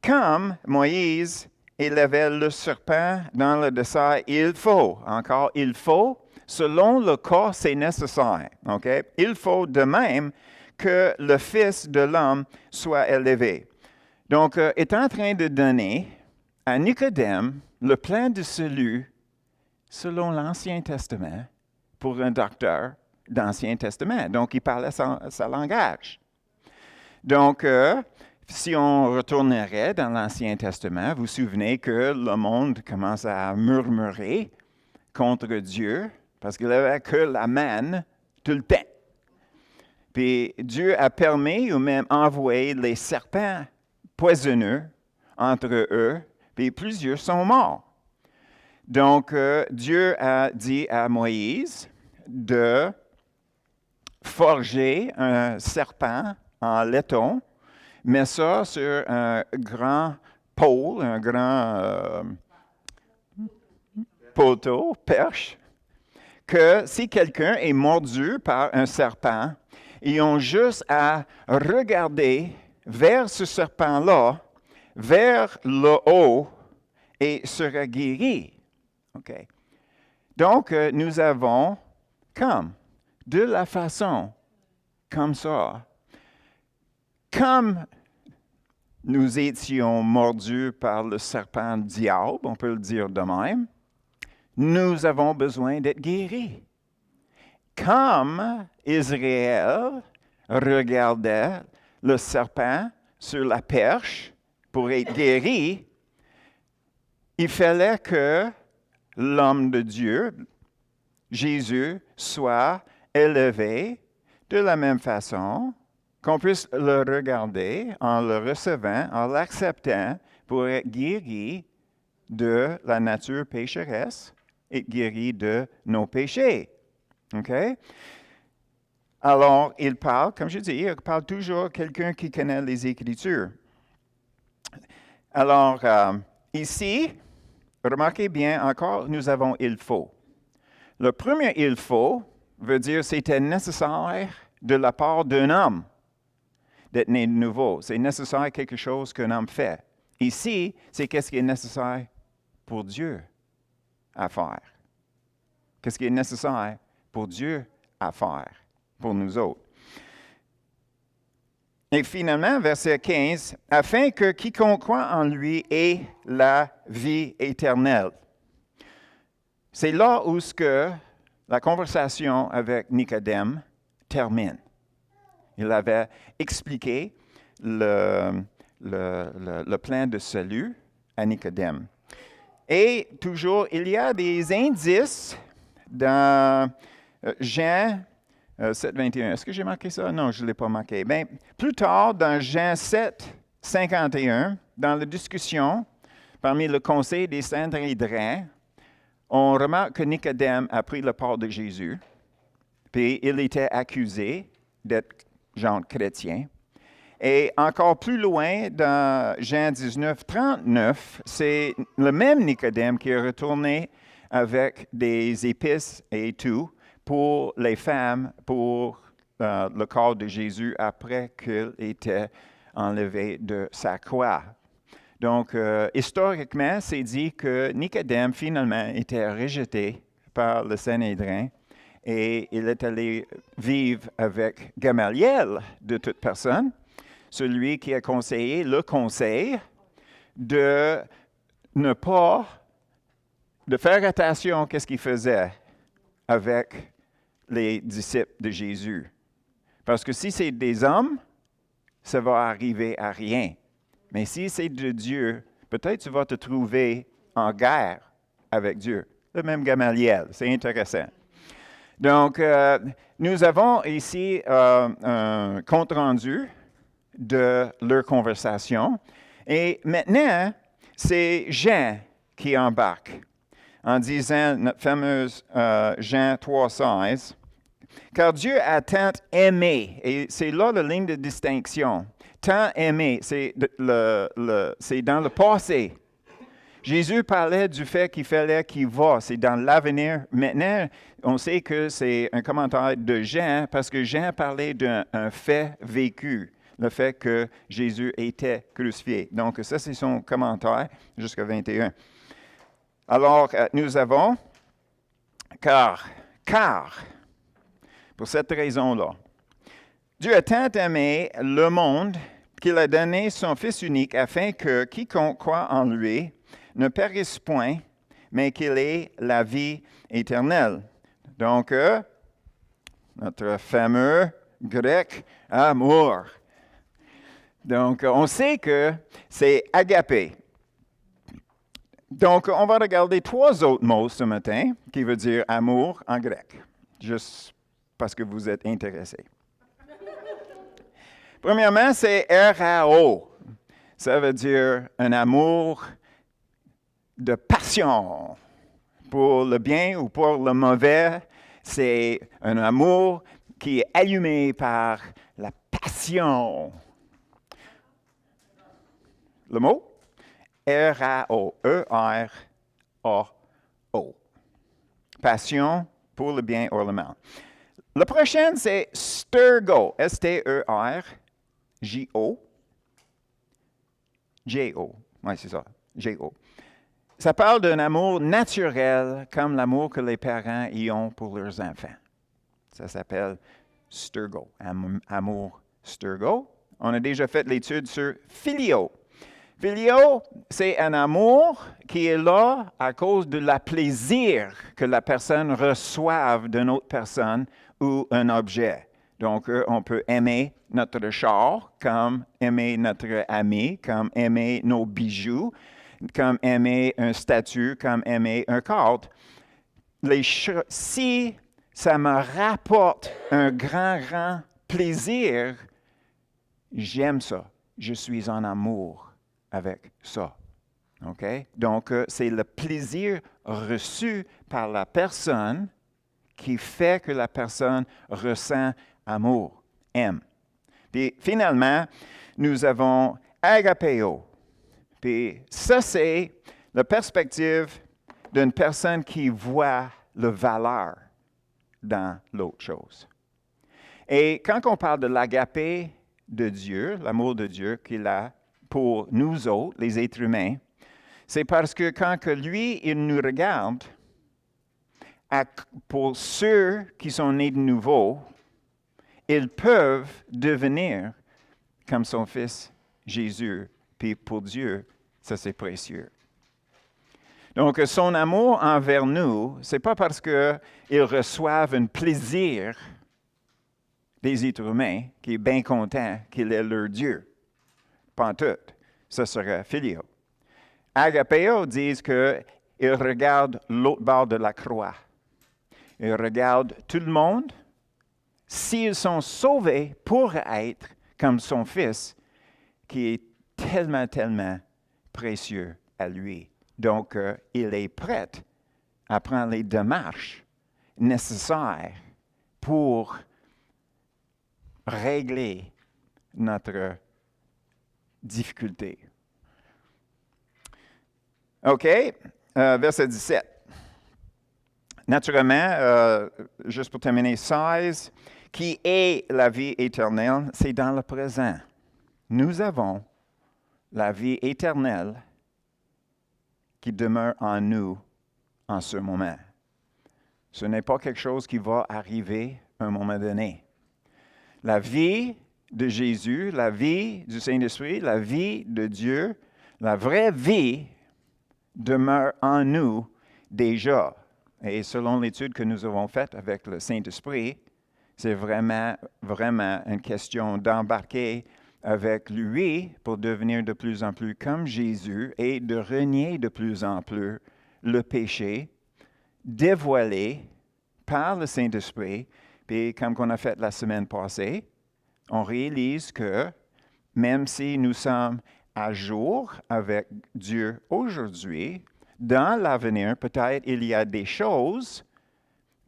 comme Moïse élevait le serpent dans le dessert, il faut, encore, il faut, selon le cas, c'est nécessaire. OK? Il faut de même que le Fils de l'homme soit élevé. Donc, est en train de donner à Nicodème le plan de salut selon l'Ancien Testament pour un docteur d'Ancien Testament. Donc, il parlait sa langage. Donc, si on retournerait dans l'Ancien Testament, vous vous souvenez que le monde commence à murmurer contre Dieu parce qu'il n'avait que la manne tout le temps. Puis Dieu a permis ou même envoyé les serpents poisonneux entre eux, puis plusieurs sont morts. Donc, Dieu a dit à Moïse de forger un serpent en laiton, mais ça sur un grand pôle, un grand poteau, perche, que si quelqu'un est mordu par un serpent, ils ont juste à regarder vers ce serpent-là, vers le haut, et sera guéri. OK. Donc, nous avons comme, de la façon, comme ça, comme nous étions mordus par le serpent diable, on peut le dire de même, nous avons besoin d'être guéris. Comme Israël regardait le serpent sur la perche pour être guéri, il fallait que l'homme de Dieu, Jésus, soit élevé de la même façon, qu'on puisse le regarder en le recevant, en l'acceptant pour être guéri de la nature pécheresse et guéri de nos péchés. OK? Alors, il parle, comme je dis, il parle toujours à quelqu'un qui connaît les Écritures. Alors, ici, remarquez bien encore, nous avons « il faut ». Le premier « il faut » veut dire c'était nécessaire de la part d'un homme d'être né de nouveau. C'est nécessaire quelque chose qu'un homme fait. Ici, c'est qu'est-ce qui est nécessaire pour Dieu à faire. Qu'est-ce qui est nécessaire pour Dieu à faire, pour nous autres. Et finalement, verset 15, « Afin que quiconque croit en lui ait la vie éternelle. » C'est là où la conversation avec Nicodème termine. Il avait expliqué le plan de salut à Nicodème. Et toujours, il y a des indices dans Jean 7, 21. Est-ce que j'ai marqué ça? Non, je ne l'ai pas marqué. Bien, plus tard, dans Jean 7, 51, dans la discussion parmi le conseil des Sanhédrins, on remarque que Nicodème a pris le part de Jésus, puis il était accusé d'être genre chrétien. Et encore plus loin, dans Jean 19, 39, c'est le même Nicodème qui est retourné avec des épices et tout pour les femmes, pour le corps de Jésus après qu'il était enlevé de sa croix. Donc, historiquement, c'est dit que Nicodème, finalement, était rejeté par le Sanhédrin et il est allé vivre avec Gamaliel, de toute personne, celui qui a conseillé le conseil de ne pas, de faire attention à ce qu'il faisait avec les disciples de Jésus. Parce que si c'est des hommes, ça va arriver à rien. Mais si c'est de Dieu, peut-être tu vas te trouver en guerre avec Dieu. Le même Gamaliel, c'est intéressant. Donc, nous avons ici un compte-rendu de leur conversation. Et maintenant, c'est Jean qui embarque en disant notre fameuse Jean 3,16, car Dieu a tant aimé, et c'est là la ligne de distinction. Tant aimé, c'est dans le passé. Jésus parlait du fait qu'il fallait qu'il va, c'est dans l'avenir. Maintenant, on sait que c'est un commentaire de Jean parce que Jean parlait d'un fait vécu, le fait que Jésus était crucifié. Donc, ça, c'est son commentaire jusqu'à 21. Alors, nous avons, car, pour cette raison-là, Dieu a tant aimé le monde qu'il a donné son Fils unique afin que quiconque croit en lui ne périsse point, mais qu'il ait la vie éternelle. Donc, notre fameux grec amour. Donc, on sait que c'est agapé. Donc, on va regarder 3 autres mots ce matin qui veut dire amour en grec, juste parce que vous êtes intéressés. Premièrement, c'est erao. Ça veut dire un amour de passion. Pour le bien ou pour le mauvais, c'est un amour qui est allumé par la passion. Le mot? R-A-O. E-R-A-O. Passion pour le bien ou le mal. Le prochain, c'est stergo. S-T-E-R-J-O. J-O. Oui, c'est ça. J-O. Ça parle d'un amour naturel, comme l'amour que les parents y ont pour leurs enfants. Ça s'appelle stergo. Amour stergo. On a déjà fait l'étude sur filio. Filio, c'est un amour qui est là à cause de la plaisir que la personne reçoive d'une autre personne ou un objet. Donc, on peut aimer notre char comme aimer notre ami, comme aimer nos bijoux, comme aimer un statut, comme aimer un cadre. Si ça me rapporte un grand plaisir, j'aime ça. Je suis en amour avec ça. OK? Donc, c'est le plaisir reçu par la personne qui fait que la personne ressent amour, aime. Puis, finalement, nous avons agapeo. Puis, ça, c'est la perspective d'une personne qui voit la valeur dans l'autre chose. Et quand on parle de l'agapé de Dieu, l'amour de Dieu qu'il a pour nous autres, les êtres humains, c'est parce que quand que lui, il nous regarde, pour ceux qui sont nés de nouveau, ils peuvent devenir comme son Fils Jésus. Puis pour Dieu, ça c'est précieux. Donc son amour envers nous, c'est pas parce qu'ils reçoivent un plaisir des êtres humains qui est bien content qu'il est leur Dieu. Pas en tout. Ça serait filio. Agapeo disent qu'ils regardent l'autre bord de la croix. Ils regardent tout le monde. S'ils sont sauvés pour être comme son Fils, qui est tellement précieux à lui. Donc, il est prêt à prendre les démarches nécessaires pour régler notre difficulté. OK, verset 17. Naturellement, juste pour terminer, 16, qui est la vie éternelle, c'est dans le présent. Nous avons la vie éternelle qui demeure en nous en ce moment. Ce n'est pas quelque chose qui va arriver à un moment donné. La vie de Jésus, la vie du Saint-Esprit, la vie de Dieu, la vraie vie demeure en nous déjà. Et selon l'étude que nous avons faite avec le Saint-Esprit, c'est vraiment une question d'embarquer avec lui pour devenir de plus en plus comme Jésus et de renier de plus en plus le péché, dévoilé par le Saint-Esprit. Puis, comme on a fait la semaine passée, on réalise que même si nous sommes à jour avec Dieu aujourd'hui, dans l'avenir, peut-être il y a des choses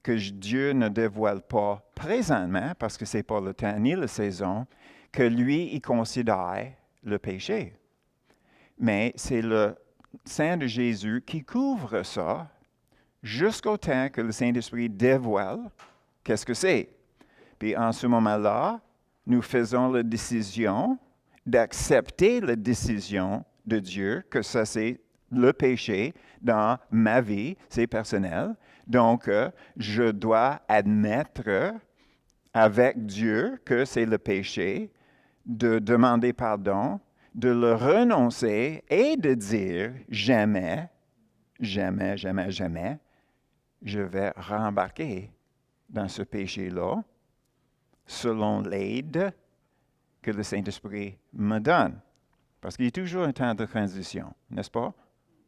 que Dieu ne dévoile pas présentement, parce que ce n'est pas le temps ni la saison, que lui, il considère le péché. Mais c'est le sang de Jésus qui couvre ça jusqu'au temps que le Saint-Esprit dévoile qu'est-ce que c'est. Puis en ce moment-là, nous faisons la décision d'accepter la décision de Dieu, que ça c'est le péché dans ma vie, c'est personnel. Donc, je dois admettre avec Dieu que c'est le péché, de demander pardon, de le renoncer et de dire jamais, jamais, jamais, jamais, je vais rembarquer dans ce péché-là selon l'aide que le Saint-Esprit me donne. Parce qu'il y a toujours un temps de transition, n'est-ce pas?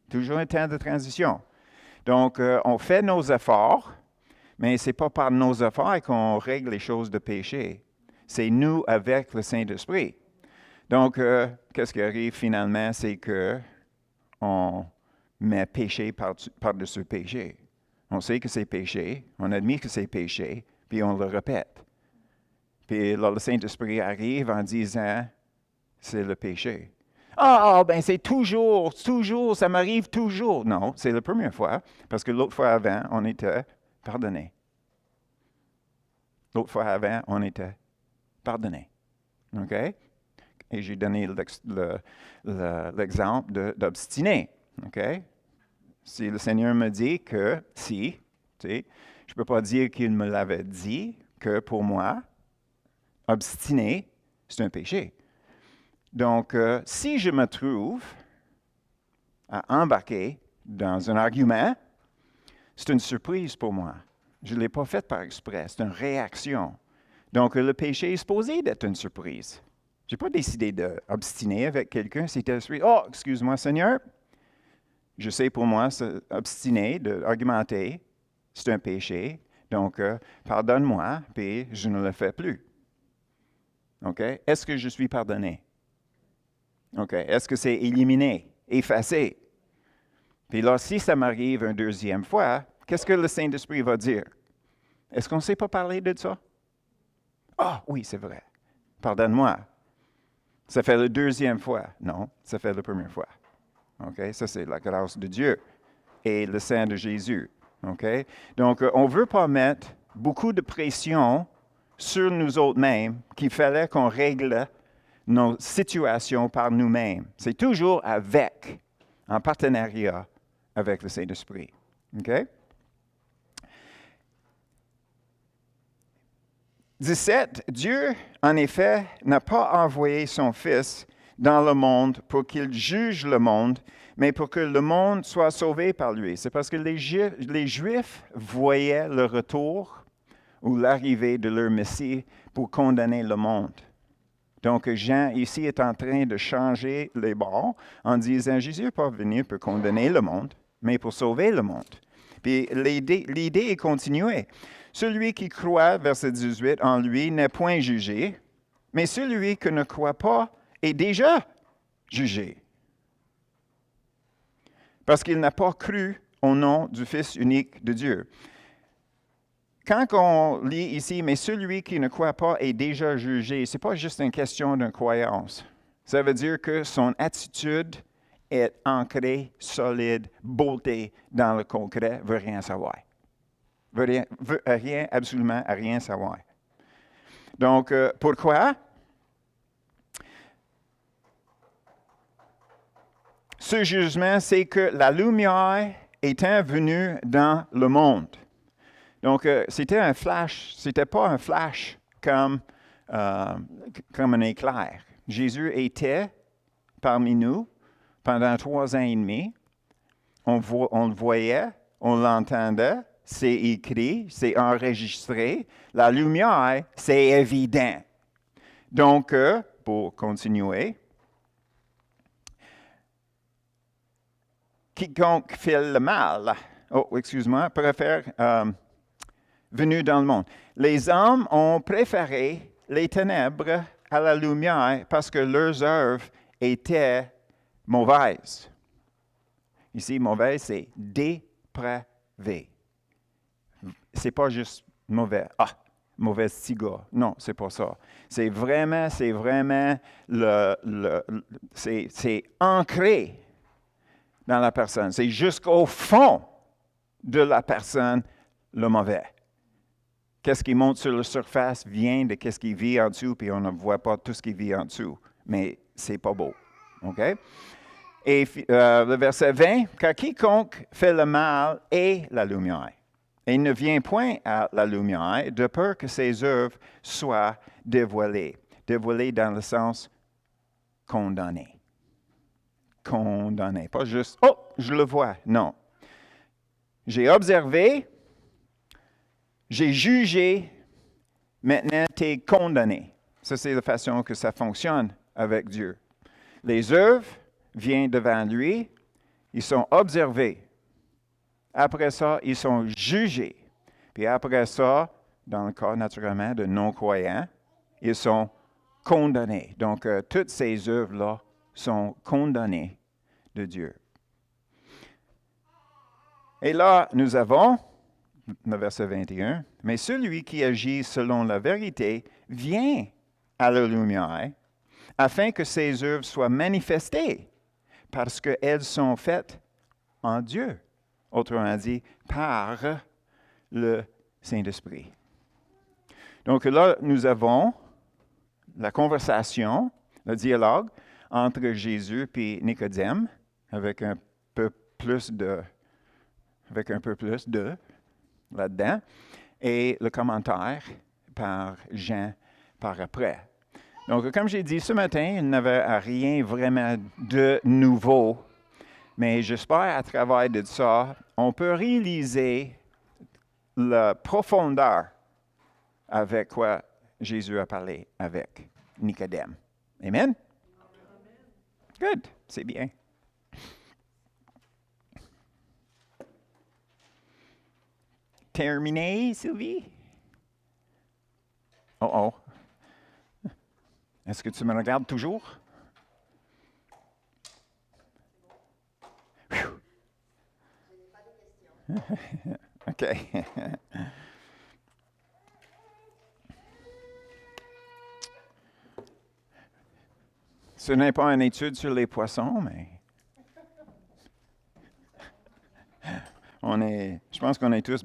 Toujours un temps de transition. Donc, on fait nos efforts, mais ce n'est pas par nos efforts qu'on règle les choses de péché. C'est nous avec le Saint-Esprit. Donc, qu'est-ce qui arrive finalement? C'est qu'on met péché par-dessus péché. On sait que c'est péché, on admet que c'est péché, puis on le répète. Puis là, le Saint-Esprit arrive en disant, c'est le péché. Ben c'est toujours, ça m'arrive toujours. Non, c'est la première fois, parce que l'autre fois avant, on était pardonné. L'autre fois avant, on était pardonné. OK? Et j'ai donné l'exemple d'obstiner. OK? Si le Seigneur me dit que, je ne peux pas dire qu'il me l'avait dit, que pour moi, obstiner, c'est un péché. Donc, si je me trouve à embarquer dans un argument, c'est une surprise pour moi. Je ne l'ai pas fait par exprès, c'est une réaction. Donc, le péché est supposé d'être une surprise. Je n'ai pas décidé d'obstiner avec quelqu'un. C'était une surprise. Oh, excuse-moi, Seigneur. Je sais pour moi, obstiner, d'argumenter, c'est un péché. Donc, pardonne-moi, puis je ne le fais plus. OK? Est-ce que je suis pardonné? OK. Est-ce que c'est éliminé, effacé? Puis là, si ça m'arrive une deuxième fois, qu'est-ce que le Saint-Esprit va dire? Est-ce qu'on ne sait pas parler de ça? Ah, oui, c'est vrai. Pardonne-moi. Ça fait la deuxième fois. Non, ça fait la première fois. OK? Ça, c'est la grâce de Dieu et le sang de Jésus. OK? Donc, on ne veut pas mettre beaucoup de pression sur nous autres-mêmes qu'il fallait qu'on règle nos situations par nous-mêmes. C'est toujours avec, en partenariat avec le Saint-Esprit. OK? 17, Dieu, en effet, n'a pas envoyé son Fils dans le monde pour qu'il juge le monde, mais pour que le monde soit sauvé par lui. C'est parce que les Juifs voyaient le retour ou l'arrivée de leur Messie pour condamner le monde. Donc, Jean, ici, est en train de changer les bords en disant, Jésus n'est pas venu pour condamner le monde, mais pour sauver le monde. Puis l'idée est continuée. Celui qui croit, verset 18, en lui n'est point jugé, mais celui qui ne croit pas est déjà jugé. Parce qu'il n'a pas cru au nom du Fils unique de Dieu. Quand on lit ici, mais celui qui ne croit pas est déjà jugé, ce n'est pas juste une question d'une croyance. Ça veut dire que son attitude est ancrée, solide, boltée dans le concret, veut rien savoir. Veut absolument rien savoir. Donc, pourquoi? Ce jugement, c'est que la lumière étant venue dans le monde. Donc, c'était un flash, c'était pas un flash comme un éclair. Jésus était parmi nous pendant 3 ans et demi. On le voyait, on l'entendait, c'est écrit, c'est enregistré. La lumière, c'est évident. Donc, pour continuer, quiconque fait le mal, préfère venu dans le monde. Les hommes ont préféré les ténèbres à la lumière parce que leurs œuvres était mauvaise. Ici, mauvaise, c'est dépravé. C'est pas juste mauvais. Ah, mauvais petit gars. Non, c'est pas ça. C'est vraiment, c'est ancré dans la personne. C'est jusqu'au fond de la personne le mauvais. Qu'est-ce qui monte sur la surface vient de qu'est-ce qui vit en dessous, puis on ne voit pas tout ce qui vit en dessous. Mais c'est pas beau. OK? Et le verset 20, « Car quiconque fait le mal est la lumière. Et il ne vient point à la lumière de peur que ses œuvres soient dévoilées. » Dévoilées dans le sens condamné. Condamné. Pas juste, « Oh, je le vois. » Non. J'ai observé, j'ai jugé, maintenant tu es condamné. Ça, c'est la façon que ça fonctionne avec Dieu. Les œuvres viennent devant lui, ils sont observés. Après ça, ils sont jugés. Puis après ça, dans le cas naturellement de non-croyants, ils sont condamnés. Donc, toutes ces œuvres-là sont condamnées de Dieu. Et là, nous avons, le verset 21, « Mais celui qui agit selon la vérité vient à la lumière, afin que ses œuvres soient manifestées, parce qu'elles sont faites en Dieu. » Autrement dit, par le Saint-Esprit. Donc là, nous avons la conversation, le dialogue entre Jésus et Nicodème, avec un peu plus de là-dedans, et le commentaire par Jean par après. Donc, comme j'ai dit ce matin, il n'avait rien vraiment de nouveau, mais j'espère à travers de ça, on peut réaliser la profondeur avec quoi Jésus a parlé avec Nicodème. Amen? Good, c'est bien. Terminé, Sylvie? Oh. Est-ce que tu me regardes toujours? OK. Ce n'est pas une étude sur les poissons, mais je pense qu'on est tous